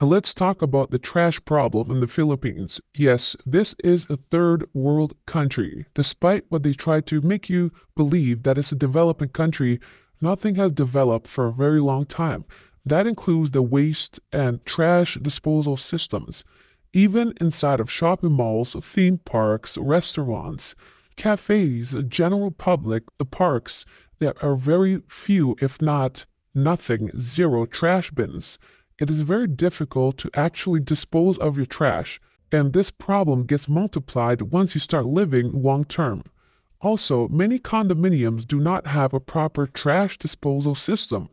Let's talk about the trash problem in the Philippines. Yes, this is a third world country. Despite what they try to make you believe that it's a developing country, nothing has developed for a very long time. That includes the waste and trash disposal systems. Even inside of shopping malls, theme parks, restaurants, cafes, general public, the parks, there are very few, if not nothing, zero trash bins. It is very difficult to actually dispose of your trash, and this problem gets multiplied once you start living long term. Also, many condominiums do not have a proper trash disposal system.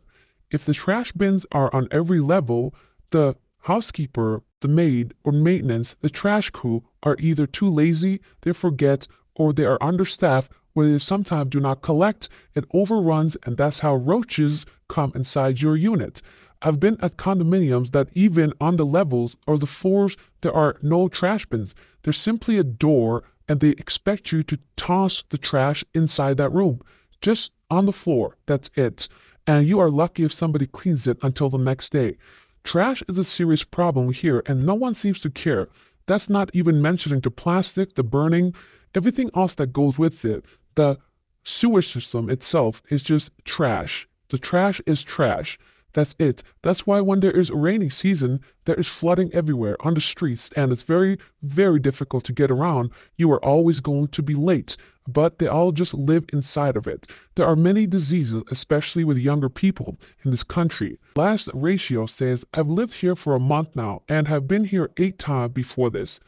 If the trash bins are on every level, the housekeeper, the maid, or maintenance, the trash crew are either too lazy, they forget, or they are understaffed where they sometimes do not collect, it overruns, and that's how roaches come inside your unit. I've been at condominiums that even on the levels or the floors there are no trash bins. There's simply a door and they expect you to toss the trash inside that room. Just on the floor. That's it. And you are lucky if somebody cleans it until the next day. Trash is a serious problem here and no one seems to care. That's not even mentioning the plastic, the burning, everything else that goes with it. The sewer system itself is just trash. The trash is trash. That's it. That's why when there is a rainy season, there is flooding everywhere on the streets, and it's very, very difficult to get around. You are always going to be late, but they all just live inside of it. There are many diseases, especially with younger people in this country. Last ratio says, I've lived here for a month now and have been here 8 times before this.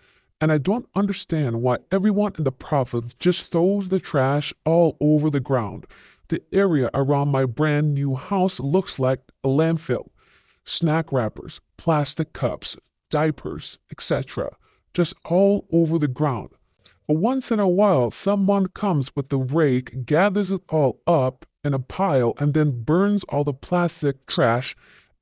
And I don't understand why everyone in the province just throws the trash all over the ground. The area around my brand new house looks like a landfill. Snack wrappers, plastic cups, diapers, etc. Just all over the ground. But once in a while, someone comes with the rake, gathers it all up in a pile, and then burns all the plastic trash,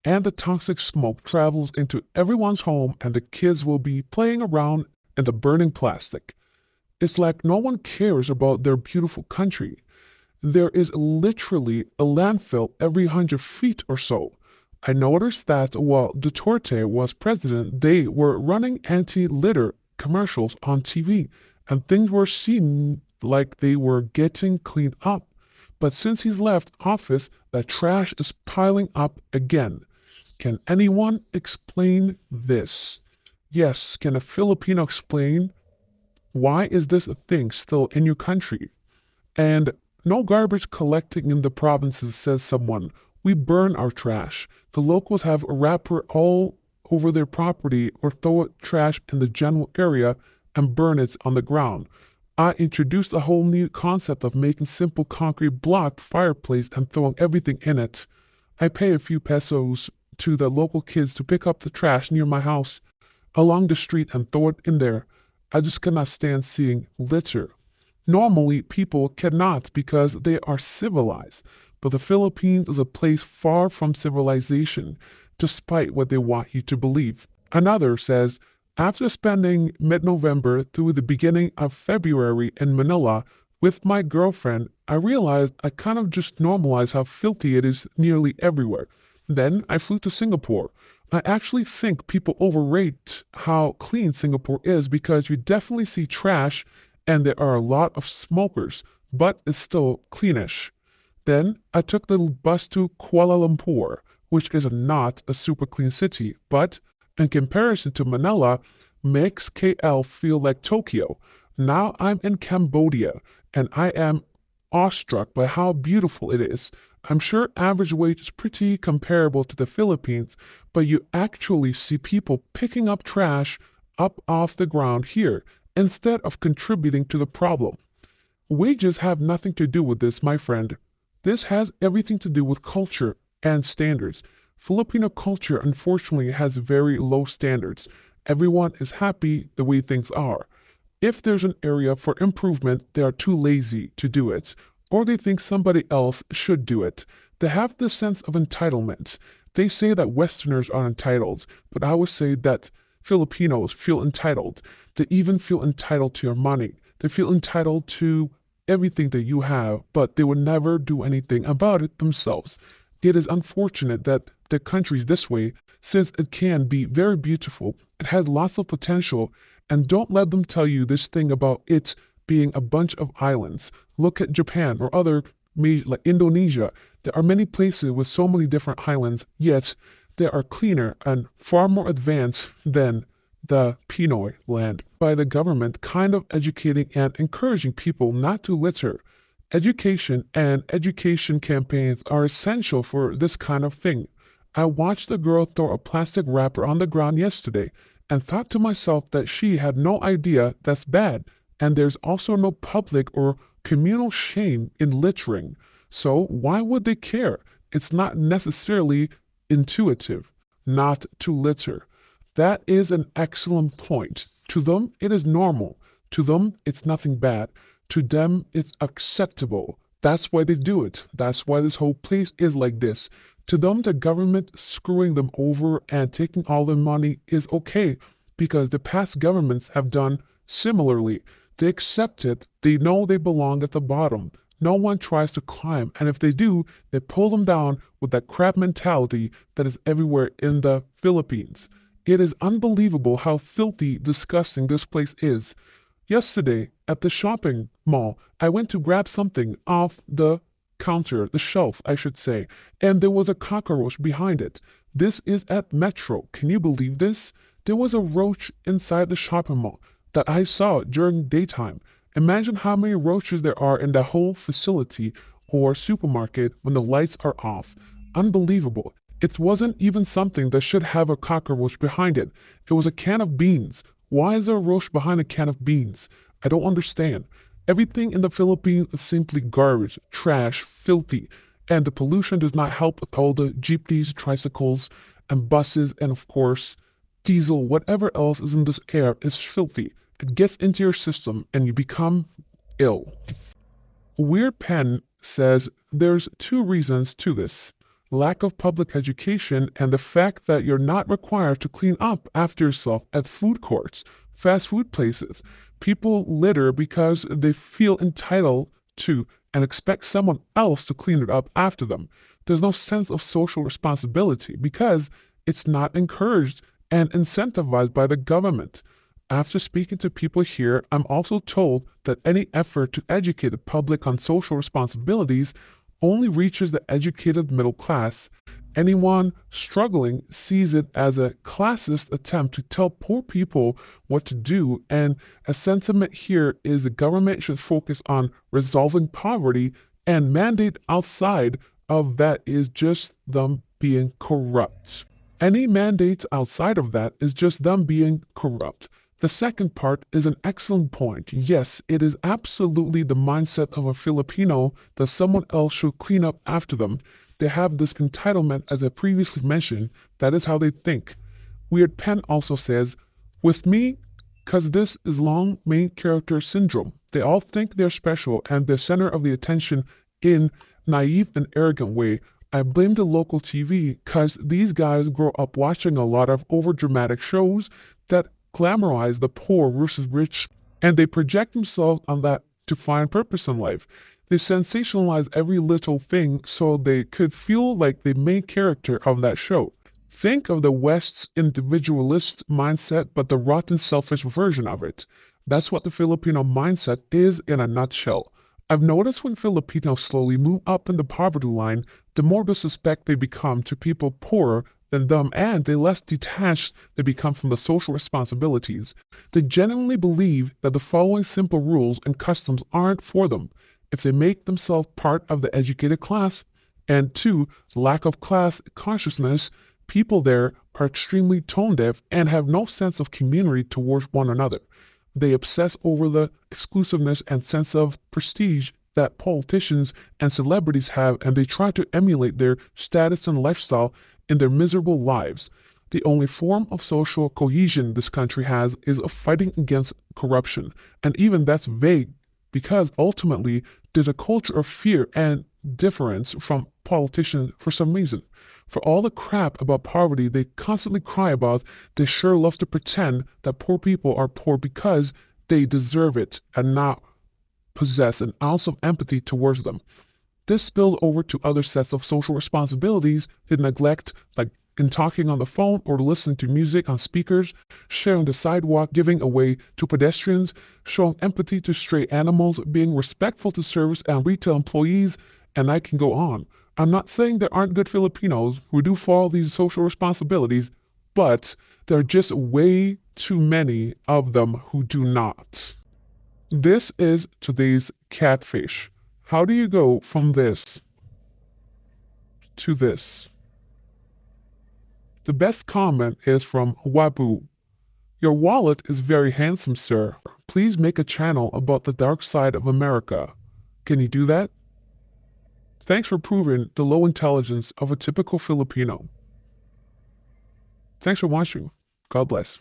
and the toxic smoke travels into everyone's home, and the kids will be playing around in the burning plastic. It's like no one cares about their beautiful country. There is literally a landfill every 100 feet or so. I noticed that while Duterte was president, they were running anti-litter commercials on TV, and things were seeming like they were getting cleaned up. But since he's left office, the trash is piling up again. Can anyone explain this? Yes, can a Filipino explain why is this a thing still in your country? And no garbage collecting in the provinces, says someone. We burn our trash. The locals have a wrapper all over their property or throw trash in the general area and burn it on the ground. I introduced a whole new concept of making simple concrete block fireplace and throwing everything in it. I pay a few pesos to the local kids to pick up the trash near my house along the street and throw it in there. I just cannot stand seeing litter. Normally, people cannot because they are civilized, but the Philippines is a place far from civilization, despite what they want you to believe. Another says, after spending mid-November through the beginning of February in Manila with my girlfriend, I realized I kind of just normalized how filthy it is nearly everywhere. Then I flew to Singapore. I actually think people overrate how clean Singapore is because you definitely see trash and there are a lot of smokers, but it's still cleanish. Then I took the bus to Kuala Lumpur, which is not a super clean city, but in comparison to Manila, makes KL feel like Tokyo. Now I'm in Cambodia, and I am awestruck by how beautiful it is. I'm sure average wage is pretty comparable to the Philippines, but you actually see people picking up trash up off the ground here instead of contributing to the problem. Wages have nothing to do with this, my friend. This has everything to do with culture and standards. Filipino culture unfortunately has very low standards. Everyone is happy the way things are. If there's an area for improvement, they are too lazy to do it, or they think somebody else should do it. They have this sense of entitlement. They say that Westerners are entitled, but I would say that Filipinos feel entitled. They even feel entitled to your money. They feel entitled to everything that you have, but they would never do anything about it themselves. It is unfortunate that the country is this way since it can be very beautiful, it has lots of potential, and don't let them tell you this thing about it being a bunch of islands. Look at Japan or other like Indonesia. There are many places with so many different islands, yet they are cleaner and far more advanced than the Pinoy land by the government, kind of educating and encouraging people not to litter. Education and education campaigns are essential for this kind of thing. I watched a girl throw a plastic wrapper on the ground yesterday and thought to myself that she had no idea that's bad, and there's also no public or communal shame in littering. So why would they care? It's not necessarily intuitive not to litter. That is an excellent point. To them, it is normal. To them, it's nothing bad. To them, it's acceptable. That's why they do it. That's why this whole place is like this. To them, the government screwing them over and taking all their money is okay because the past governments have done similarly. They accept it. They know they belong at the bottom. No one tries to climb, and if they do, they pull them down with that crab mentality that is everywhere in the Philippines. It is unbelievable how filthy, disgusting this place is. Yesterday, at the shopping mall, I went to grab something off the counter, the shelf, I should say, and there was a cockroach behind it. This is at Metro. Can you believe this? There was a roach inside the shopping mall that I saw during daytime. Imagine how many roaches there are in the whole facility or supermarket when the lights are off. Unbelievable. It wasn't even something that should have a cockroach behind it. It was a can of beans. Why is there a roach behind a can of beans? I don't understand. Everything in the Philippines is simply garbage, trash, filthy, and the pollution does not help with all the jeepneys, tricycles, and buses, and of course, diesel, whatever else is in this air is filthy. It gets into your system and you become ill. Weird Pen says there's two reasons to this. Lack of public education and the fact that you're not required to clean up after yourself at food courts, fast food places. People litter because they feel entitled to and expect someone else to clean it up after them. There's no sense of social responsibility because it's not encouraged and incentivized by the government. After speaking to people here, I'm also told that any effort to educate the public on social responsibilities only reaches the educated middle class. Anyone struggling sees it as a classist attempt to tell poor people what to do, and a sentiment here is the government should focus on resolving poverty, and mandate outside of that is just them being corrupt. Any mandate outside of that is just them being corrupt. The second part is an excellent point. Yes, it is absolutely the mindset of a Filipino that someone else should clean up after them. They have this entitlement, as I previously mentioned. That is how they think. Weird Pen also says, with me, cause this is long main character syndrome. They all think they're special and they're center of the attention in naive and arrogant way. I blame the local TV cause these guys grow up watching a lot of overdramatic shows that glamorize the poor versus rich, and they project themselves on that to find purpose in life. They sensationalize every little thing so they could feel like the main character of that show. Think of the West's individualist mindset, but the rotten, selfish version of it. That's what the Filipino mindset is in a nutshell. I've noticed when Filipinos slowly move up in the poverty line, the more disrespect they become to people poorer than them, and the less detached they become from the social responsibilities. They genuinely believe that the following simple rules and customs aren't for them. If they make themselves part of the educated class, and 2, lack of class consciousness, people there are extremely tone deaf and have no sense of community towards one another. They obsess over the exclusiveness and sense of prestige that politicians and celebrities have, and they try to emulate their status and lifestyle in their miserable lives. The only form of social cohesion this country has is of fighting against corruption, and even that's vague because ultimately there's a culture of fear and difference from politicians for some reason. For all the crap about poverty they constantly cry about, they sure love to pretend that poor people are poor because they deserve it and not possess an ounce of empathy towards them. This spills over to other sets of social responsibilities they neglect, like in talking on the phone or listening to music on speakers, sharing the sidewalk, giving away to pedestrians, showing empathy to stray animals, being respectful to service and retail employees, and I can go on. I'm not saying there aren't good Filipinos who do follow these social responsibilities, but there are just way too many of them who do not. This is today's catfish. How do you go from this to this? The best comment is from Wabu. Your wallet is very handsome, sir. Please make a channel about the dark side of America. Can you do that? Thanks for proving the low intelligence of a typical Filipino. Thanks for watching. God bless.